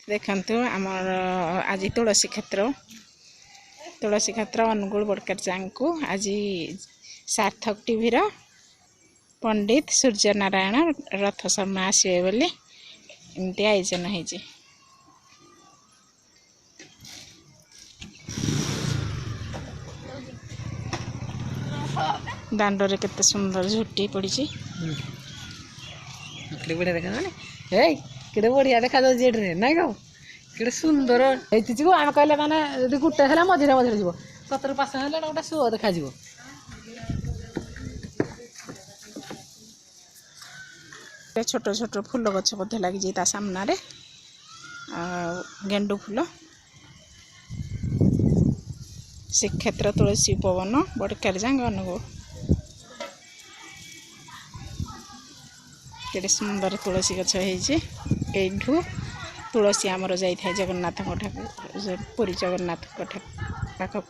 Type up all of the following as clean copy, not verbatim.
देखंतु आमर आज तुलसी क्षेत्र अनुगुल बड़करचांग को आज सार्थक टीवी रो पंडित सूर्य नारायण रथ शर्मा आसवे बोली एमती आयोजन होइछि। दांडरे केते सुंदर झुटी पड़ी बढ़िया देखा केड़े बढ़िया देखा जेड्रे ना गो केड़े सुंदर एति आम कहले माने यदि गुटे है मझे मझे जीव 70 है गोटे सुओ देखा छोट छोट फूल गछ बधे लगी सामना रे गेंडू फूल श्रीक्षेत्र तुलसी उपवन बड़करचांग अनुगुल केड़े सुंदर तुलसी गछ एठू तुलसी आमर जाए जगन्नाथ पुरी जगन्नाथ पाखक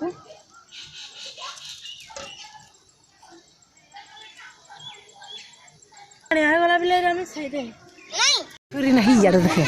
नहीं यार देखे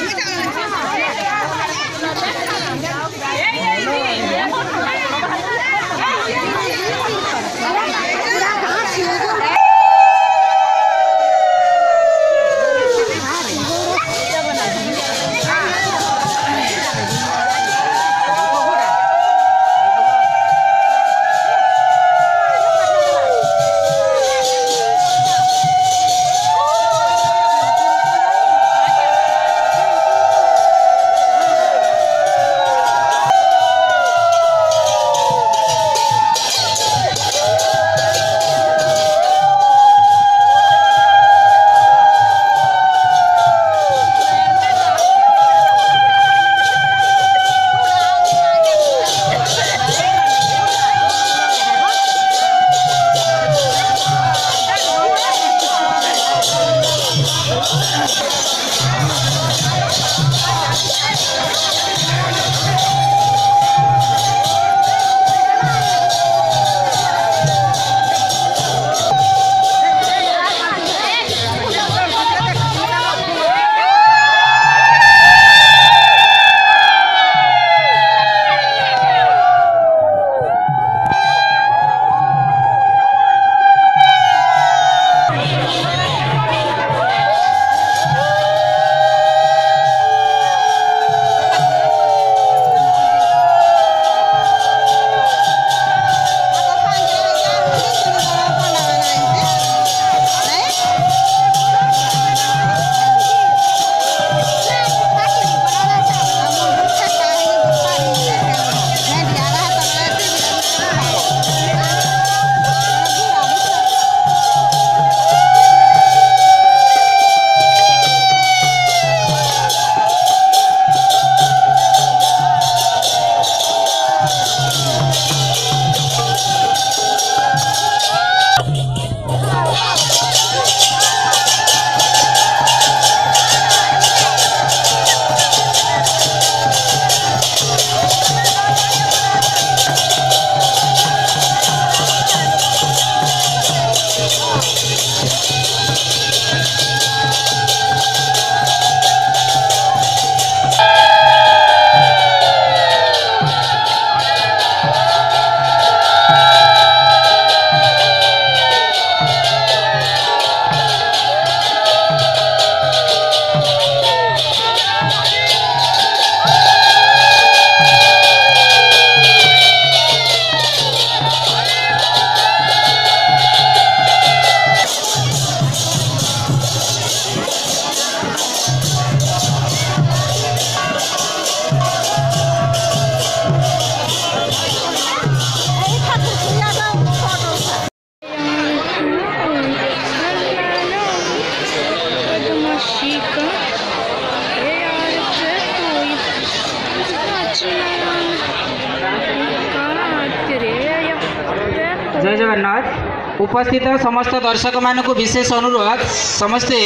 जय जगन्नाथ। उपस्थित समस्त दर्शक मानक विशेष अनुरोध समस्ते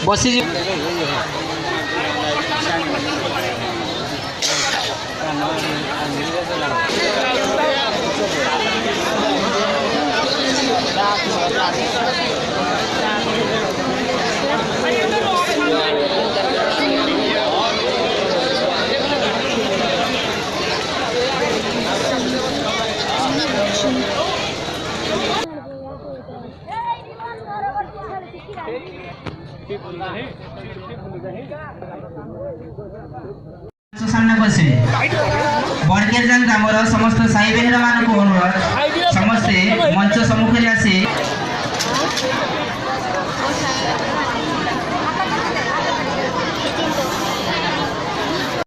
बसी सामना बसे बरकेरजान ग्रामर समस्त साई बहन मान को अनुरोध समस्ते मंच सम्मुख आसी